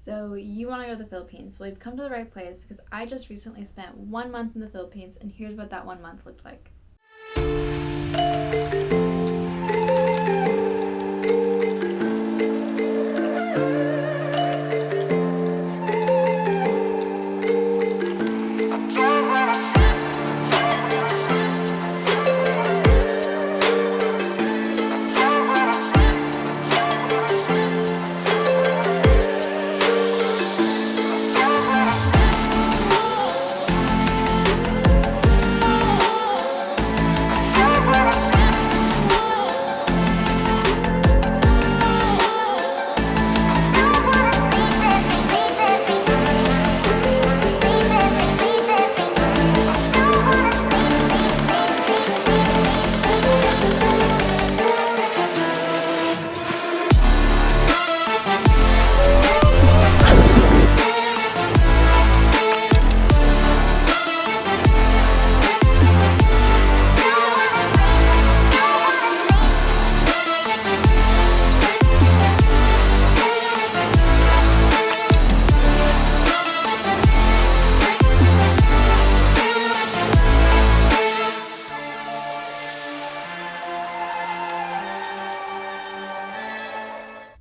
So you want to go to the Philippines? Well, you've come to the right place because I just recently spent 1 month in the Philippines, and here's what that 1 month looked like.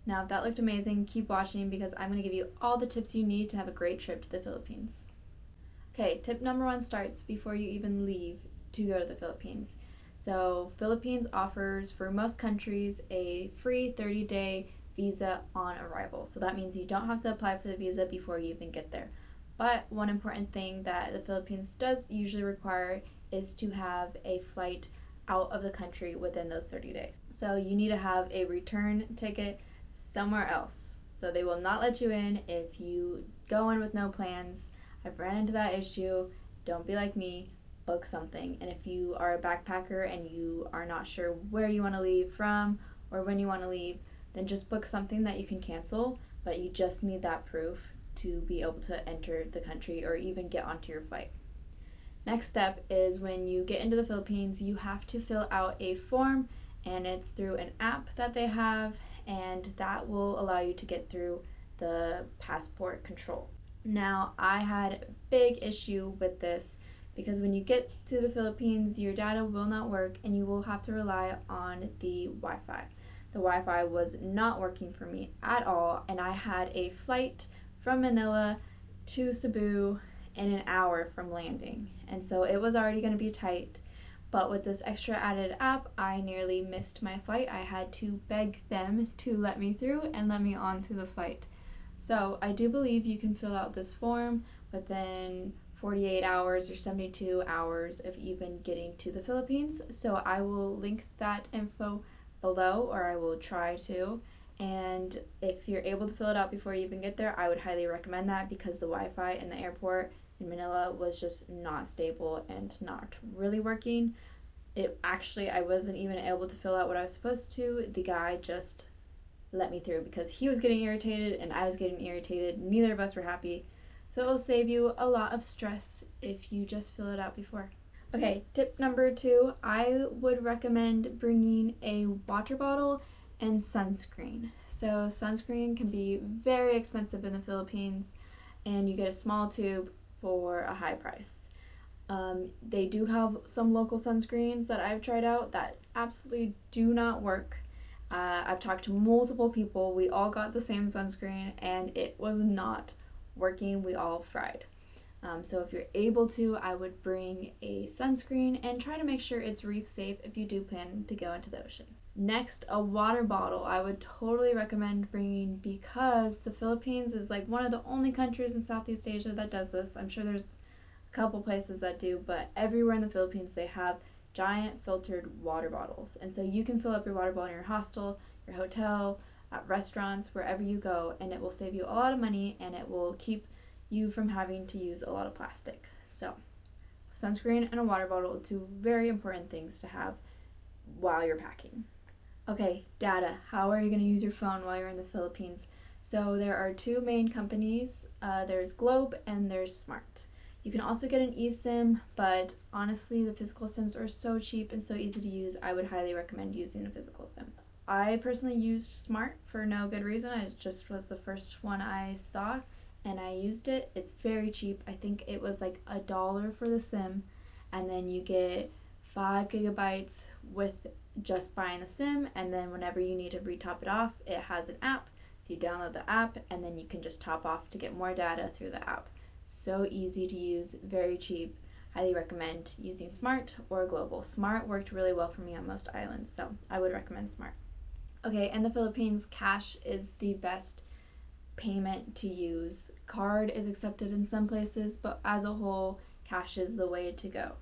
Now, if that looked amazing, keep watching because I'm going to give you all the tips you need to have a great trip to the Philippines. Okay, tip number 1 starts before you even leave to go to the Philippines. So, Philippines offers for most countries a free 30-day visa on arrival. So that means you don't have to apply for the visa before you even get there. But one important thing that the Philippines does usually require is to have a flight out of the country within those 30 days. So you need to have a return ticket somewhere else. So they will not let you in if you go in with no plans. I've ran into that issue. Don't be like me. Book something. And if you are a backpacker and you are not sure where you want to leave from or when you want to leave, then just book something that you can cancel, but you just need that proof to be able to enter the country or even get onto your flight. Next step is when you get into the Philippines, you have to fill out a form, and it's through an app that they have, and that will allow you to get through the passport control. Now, I had a big issue with this because when you get to the Philippines, your data will not work and you will have to rely on the Wi-Fi. The Wi-Fi was not working for me at all, and I had a flight from Manila to Cebu in an hour from landing, and so it was already going to be tight. But with this extra added app, I nearly missed my flight. I had to beg them to let me through and let me onto the flight. So I do believe you can fill out this form within 48 hours or 72 hours of even getting to the Philippines. So I will link that info below, or I will try to. And if you're able to fill it out before you even get there, I would highly recommend that because the Wi-Fi in the airport in Manila was just not stable and not really working. I wasn't even able to fill out what I was supposed to. The guy just let me through because he was getting irritated and I was getting irritated. Neither of us were happy. So it will save you a lot of stress if you just fill it out before. Okay, tip number 2, I would recommend bringing a water bottle and sunscreen. So sunscreen can be very expensive in the Philippines, and you get a small tube for a high price. They do have some local sunscreens that I've tried out that absolutely do not work. I've talked to multiple people. We all got the same sunscreen and it was not working. We all fried. So if you're able to, I would bring a sunscreen and try to make sure it's reef safe if you do plan to go into the ocean. Next, a water bottle I would totally recommend bringing because the Philippines is like one of the only countries in Southeast Asia that does this. I'm sure there's a couple places that do, but everywhere in the Philippines they have giant filtered water bottles. And so you can fill up your water bottle in your hostel, your hotel, at restaurants, wherever you go, and it will save you a lot of money and it will keep you from having to use a lot of plastic. So, sunscreen and a water bottle are 2 very important things to have while you're packing. Okay, data. How are you going to use your phone while you're in the Philippines? So there are 2 main companies. There's Globe and there's Smart. You can also get an eSIM, but honestly, the physical SIMs are so cheap and so easy to use. I would highly recommend using a physical SIM. I personally used Smart for no good reason. It just was the first one I saw and I used it. It's very cheap. I think it was like $1 for the SIM, and then you get 5 gigabytes with just buying the SIM, and then whenever you need to retop it off, it has an app. So you download the app and then you can just top off to get more data through the app. So easy to use, very cheap. Highly recommend using Smart or Global. Smart worked really well for me on most islands, so I would recommend Smart. Okay, in the Philippines, cash is the best payment to use. Card is accepted in some places, but as a whole, cash is the way to go.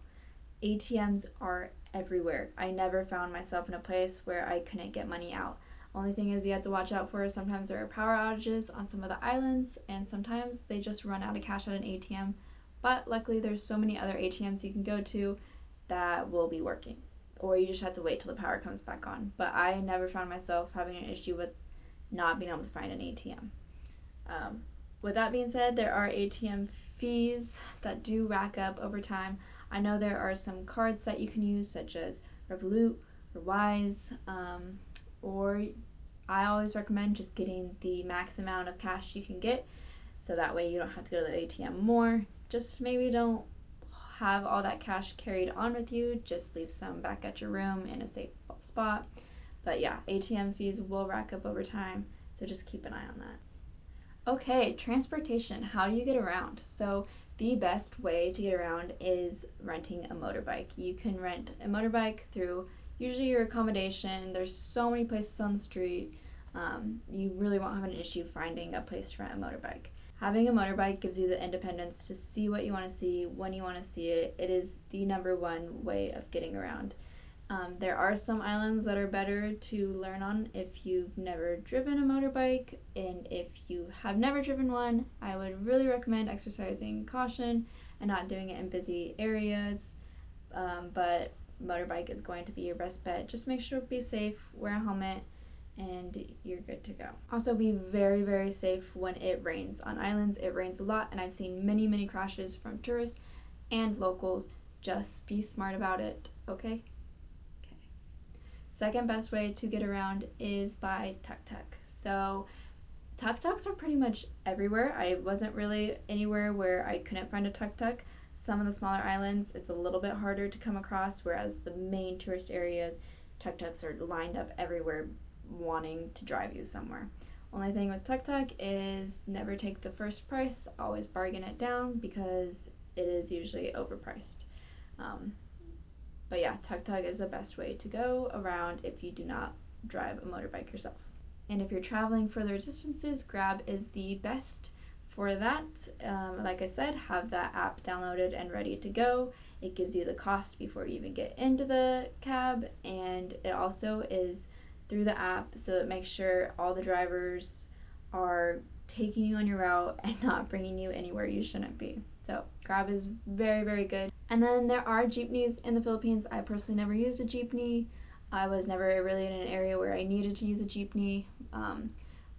ATMs are everywhere. I never found myself in a place where I couldn't get money out. Only thing is you have to watch out for sometimes there are power outages on some of the islands, and sometimes they just run out of cash at an ATM. But luckily there's so many other ATMs you can go to that will be working. Or you just have to wait till the power comes back on. But I never found myself having an issue with not being able to find an ATM. With that being said, there are ATM fees that do rack up over time. I know there are some cards that you can use, such as Revolut or Wise, or I always recommend just getting the max amount of cash you can get, so that way you don't have to go to the ATM more. Just maybe don't have all that cash carried on with you, just leave some back at your room in a safe spot. But yeah, ATM fees will rack up over time, so just keep an eye on that. Okay, transportation. How do you get around? So the best way to get around is renting a motorbike. You can rent a motorbike through usually your accommodation. There's so many places on the street. You really won't have an issue finding a place to rent a motorbike. Having a motorbike gives you the independence to see what you want to see, when you want to see it. It is the number one way of getting around. There are some islands that are better to learn on if you've never driven a motorbike, and if you have never driven one, I would really recommend exercising caution and not doing it in busy areas, but motorbike is going to be your best bet. Just make sure to be safe, wear a helmet, and you're good to go. Also, be very, very safe when it rains. On islands, it rains a lot, and I've seen many, many crashes from tourists and locals. Just be smart about it, okay? Second best way to get around is by tuk-tuk. So tuk-tuks are pretty much everywhere. I wasn't really anywhere where I couldn't find a tuk-tuk. Some of the smaller islands, it's a little bit harder to come across, whereas the main tourist areas, tuk-tuks are lined up everywhere wanting to drive you somewhere. Only thing with tuk-tuk is never take the first price, always bargain it down because it is usually overpriced. But yeah, tuk-tuk is the best way to go around if you do not drive a motorbike yourself. And if you're traveling further distances, Grab is the best for that. Like I said, have that app downloaded and ready to go. It gives you the cost before you even get into the cab, and it also is through the app, so it makes sure all the drivers are taking you on your route and not bringing you anywhere you shouldn't be. So Grab is very, very good. And then there are jeepneys in the Philippines. I personally never used a jeepney. I was never really in an area where I needed to use a jeepney.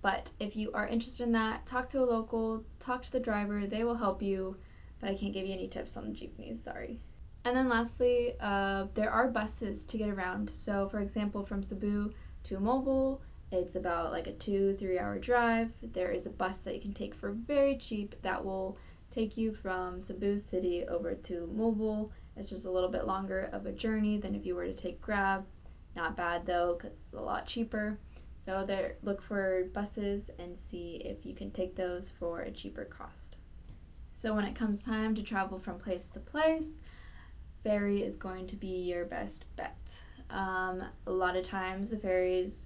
But if you are interested in that, talk to a local, talk to the driver. They will help you, but I can't give you any tips on the jeepneys, sorry. And then lastly, there are buses to get around. So for example, from Cebu to Moalboal, it's about like a 2-3 hour drive. There is a bus that you can take for very cheap that will take you from Cebu City over to Moalboal. It's just a little bit longer of a journey than if you were to take Grab. Not bad though, because it's a lot cheaper. So there, look for buses and see if you can take those for a cheaper cost. So when it comes time to travel from place to place, ferry is going to be your best bet. A lot of times the ferries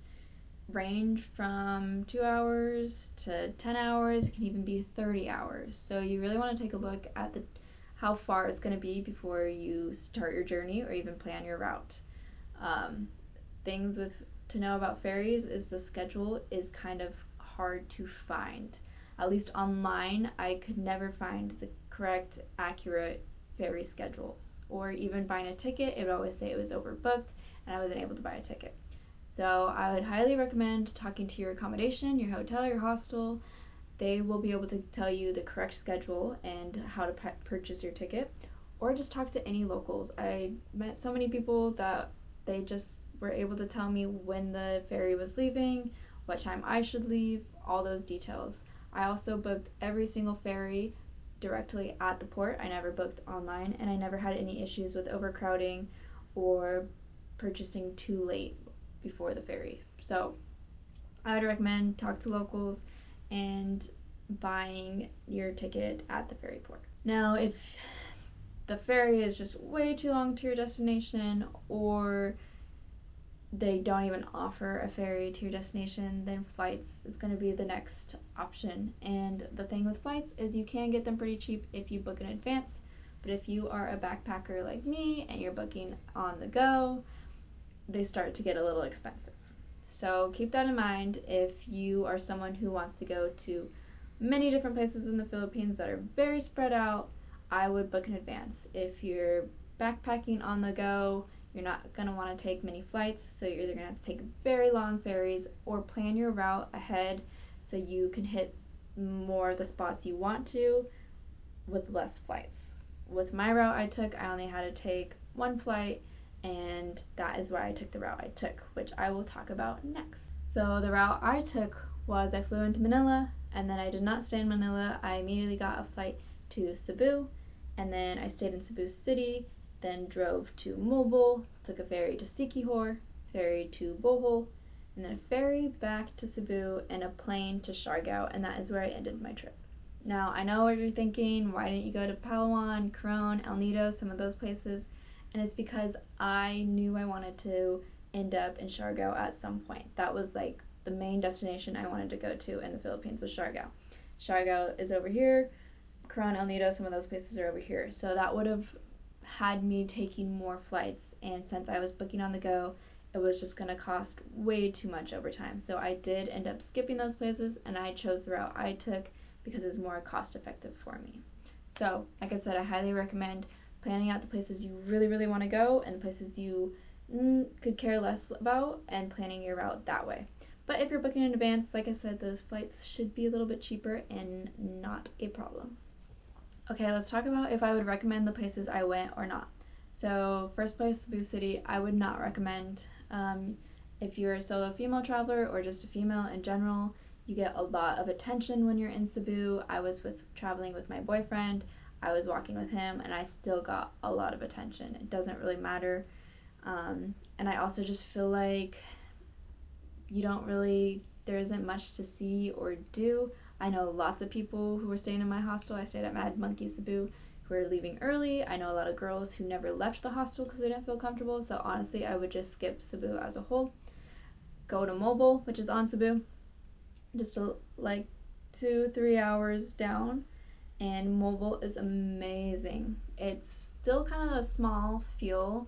range from 2 hours to 10 hours. It can even be 30 hours. So you really want to take a look at how far it's going to be before you start your journey or even plan your route. Things to know about ferries is the schedule is kind of hard to find. At least online, I could never find the correct, accurate ferry schedules. Or even buying a ticket, it would always say it was overbooked and I wasn't able to buy a ticket. So I would highly recommend talking to your accommodation, your hotel, your hostel. They will be able to tell you the correct schedule and how to purchase your ticket. Or just talk to any locals. I met so many people that they just were able to tell me when the ferry was leaving, what time I should leave, all those details. I also booked every single ferry directly at the port. I never booked online, and I never had any issues with overcrowding or purchasing too late before the ferry. So I would recommend talk to locals and buying your ticket at the ferry port. Now, if the ferry is just way too long to your destination, or they don't even offer a ferry to your destination, then flights is going to be the next option. And the thing with flights is you can get them pretty cheap if you book in advance, but if you are a backpacker like me and you're booking on the go, they start to get a little expensive. So keep that in mind if you are someone who wants to go to many different places in the Philippines that are very spread out. I would book in advance. If you're backpacking on the go, you're not going to want to take many flights, so you're either going to have to take very long ferries or plan your route ahead so you can hit more of the spots you want to with less flights. With my route I took, I only had to take one flight, and that is why I took the route I took, which I will talk about next. So the route I took was I flew into Manila, and then I did not stay in Manila. I immediately got a flight to Cebu, and then I stayed in Cebu City, then drove to Moalboal, took a ferry to Siquijor, ferry to Bohol, and then a ferry back to Cebu, and a plane to Siargao, and that is where I ended my trip. Now, I know what you're thinking, why didn't you go to Palawan, Coron, El Nido, some of those places? And it's because I knew I wanted to end up in Siargao at some point. That was like the main destination I wanted to go to in the Philippines was Siargao. Siargao is over here, Coron, El Nido, some of those places are over here. So that would have had me taking more flights, and since I was booking on the go, it was just going to cost way too much over time. So I did end up skipping those places, and I chose the route I took because it was more cost effective for me. So, like I said, I highly recommend planning out the places you really, really want to go and the places you could care less about, and planning your route that way. But if you're booking in advance, like I said, those flights should be a little bit cheaper and not a problem. Okay, let's talk about if I would recommend the places I went or not. So, first place, Cebu City, I would not recommend. If you're a solo female traveler or just a female in general, you get a lot of attention when you're in Cebu. I was traveling with my boyfriend, I was walking with him, and I still got a lot of attention. It doesn't really matter. And I also just feel like there isn't much to see or do. I know lots of people who were staying in my hostel. I stayed at Mad Monkey Cebu who were leaving early. I know a lot of girls who never left the hostel because they didn't feel comfortable. So honestly, I would just skip Cebu as a whole. Go to Moalboal, which is on Cebu, just like 2-3 hours down. And Moalboal is amazing. It's still kind of a small feel,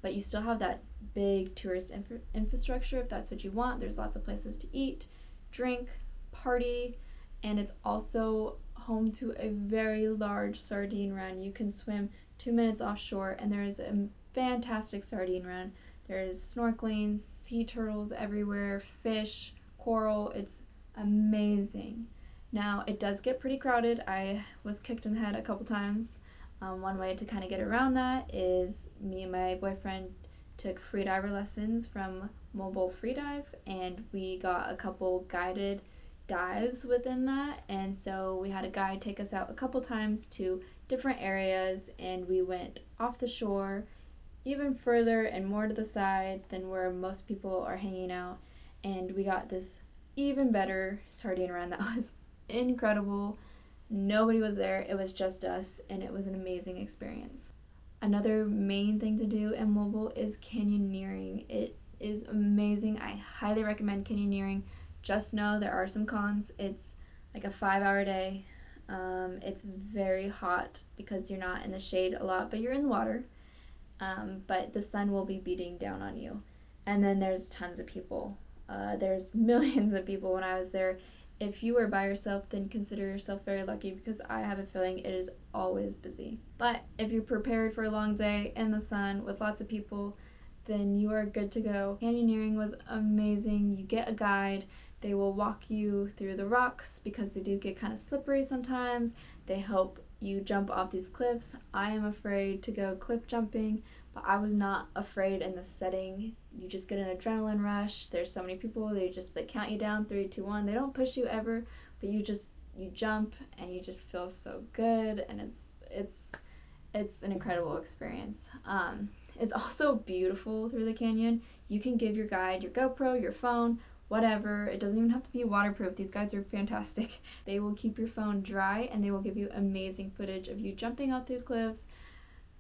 but you still have that big tourist infrastructure if that's what you want. There's lots of places to eat, drink, party, and it's also home to a very large sardine run. You can swim 2 minutes offshore, and there is a fantastic sardine run. There's snorkeling, sea turtles everywhere, fish, coral. It's amazing. Now, it does get pretty crowded. I was kicked in the head a couple times. One way to kind of get around that is me and my boyfriend took freediver lessons from Moalboal Freedive, and we got a couple guided dives within that, and so we had a guide take us out a couple times to different areas, and we went off the shore even further and more to the side than where most people are hanging out, and we got this even better sardine run that was incredible. Nobody was there, it was just us, and it was an amazing experience. Another main thing to do in Moalboal is canyoneering. It is amazing. I highly recommend canyoneering. Just know there are some cons. It's like a 5-hour day. It's very hot because you're not in the shade a lot, but you're in the water. But the sun will be beating down on you. And then there's tons of people. There's millions of people when I was there. If you are by yourself, then consider yourself very lucky because I have a feeling it is always busy. But if you're prepared for a long day in the sun with lots of people, then you are good to go. Canyoneering was amazing. You get a guide. They will walk you through the rocks because they do get kind of slippery sometimes. They help you jump off these cliffs. I am afraid to go cliff jumping, but I was not afraid in the setting. You just get an adrenaline rush. There's so many people, they count you down, 3, 2, 1. They don't push you ever, but you jump and you just feel so good, and it's an incredible experience. It's also beautiful through the canyon. You can give your guide your GoPro, your phone, whatever. It doesn't even have to be waterproof. These guides are fantastic. They will keep your phone dry, and they will give you amazing footage of you jumping out through the cliffs,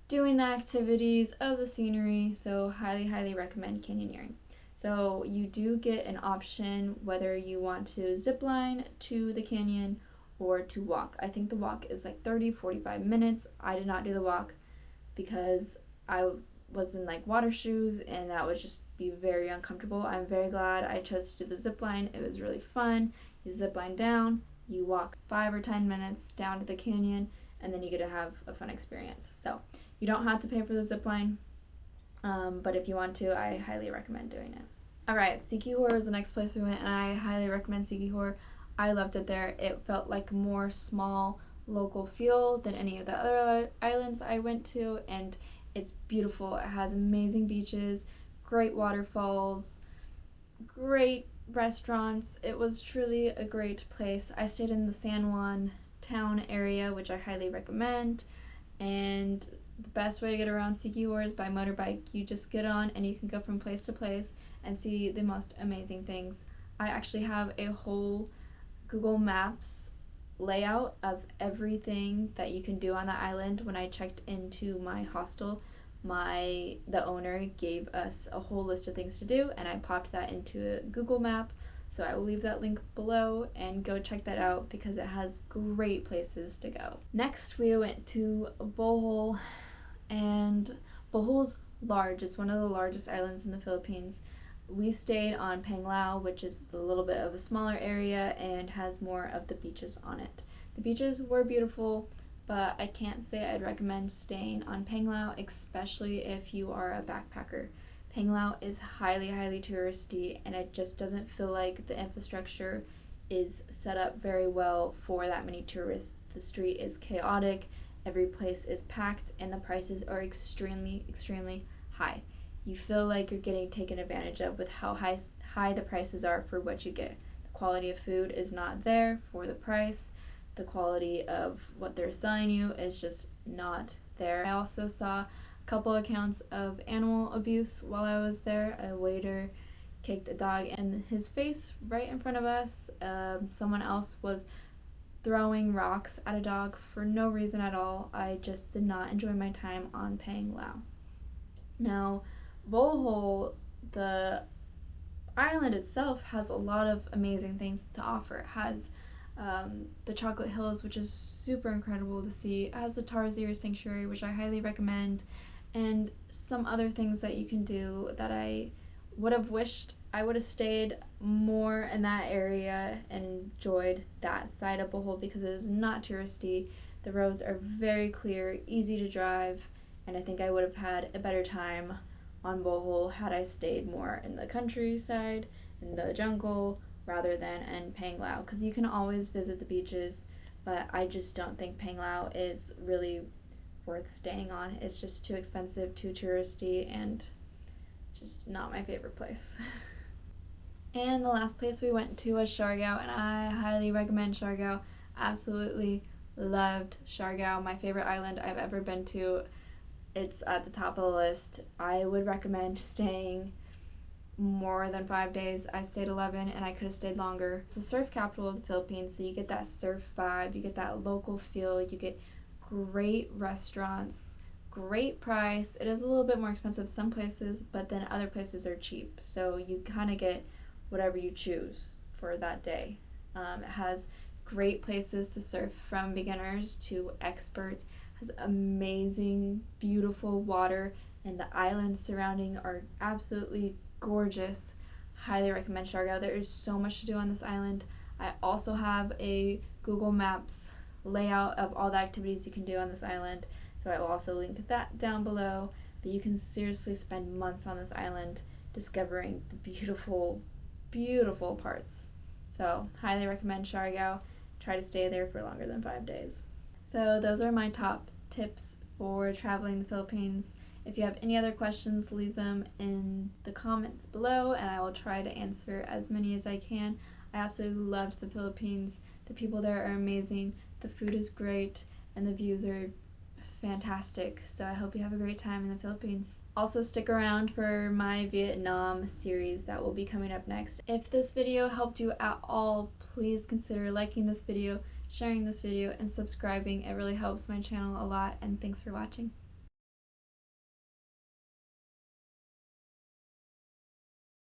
doing the activities, of the scenery. So highly, highly recommend canyoneering. So you do get an option whether you want to zip line to the canyon or to walk. I think the walk is like 30-45 minutes. I did not do the walk because I was in like water shoes, and that would just be very uncomfortable. I'm very glad I chose to do the zip line. It was really fun. You zip line down, you walk 5 or 10 minutes down to the canyon, and then you get to have a fun experience. So you don't have to pay for the zip line, but if you want to, I highly recommend doing it. Alright, Siquijor is the next place we went, and I highly recommend Siquijor. I loved it there. It felt like more small local feel than any of the other islands I went to, and it's beautiful. It has amazing beaches, great waterfalls, great restaurants. It was truly a great place. I stayed in the San Juan town area, which I highly recommend, and the best way to get around Siquijor is by motorbike. You just get on and you can go from place to place and see the most amazing things. I actually have a whole Google Maps layout of everything that you can do on the island. When I checked into my hostel, the owner gave us a whole list of things to do, and I popped that into a Google map. So I will leave that link below, and go check that out because it has great places to go. Next, we went to Bohol, and Bohol's large. It's one of the largest islands in the Philippines. We stayed on Panglao, which is a little bit of a smaller area and has more of the beaches on it. The beaches were beautiful, but I can't say I'd recommend staying on Panglao, especially if you are a backpacker. Panglao is highly, highly touristy, and it just doesn't feel like the infrastructure is set up very well for that many tourists. The street is chaotic, every place is packed, and the prices are extremely, extremely high. You feel like you're getting taken advantage of with how high the prices are for what you get. The quality of food is not there for the price. The quality of what they're selling you is just not there. I also saw a couple accounts of animal abuse while I was there. A waiter kicked a dog in his face right in front of us. Someone else was throwing rocks at a dog for no reason at all. I just did not enjoy my time on Panglao. Now, Bohol, the island itself, has a lot of amazing things to offer. It has the Chocolate Hills, which is super incredible to see. It has the Tarsier Sanctuary, which I highly recommend, and some other things that you can do that I would have wished I would have stayed more in that area and enjoyed that side of Bohol, because it is not touristy. The roads are very clear, easy to drive, and I think I would have had a better time on Bohol had I stayed more in the countryside, in the jungle, rather than in Panglao, because you can always visit the beaches, but I just don't think Panglao is really worth staying on. It's just too expensive, too touristy, and just not my favorite place. And the last place we went to was Siargao, and I highly recommend Siargao. Absolutely loved Siargao, my favorite island I've ever been to. It's at the top of the list. I would recommend staying more than 5 days. I stayed 11, and I could have stayed longer. It's the surf capital of the Philippines, so you get that surf vibe, you get that local feel, you get great restaurants, great price. It is a little bit more expensive some places, but then other places are cheap, so you kind of get whatever you choose for that day. It has great places to surf from beginners to experts. Has amazing, beautiful water, and the islands surrounding are absolutely gorgeous. Highly recommend Siargao. There is so much to do on this island. I also have a Google Maps layout of all the activities you can do on this island, so I will also link that down below. But you can seriously spend months on this island discovering the beautiful, beautiful parts. So highly recommend Siargao. Try to stay there for longer than 5 days. So those are my top tips for traveling the Philippines. If you have any other questions, leave them in the comments below and I will try to answer as many as I can. I absolutely loved the Philippines. The people there are amazing, the food is great, and the views are fantastic. So I hope you have a great time in the Philippines. Also stick around for my Vietnam series that will be coming up next. If this video helped you at all, please consider liking this video, sharing this video, and subscribing. It really helps my channel a lot, and thanks for watching.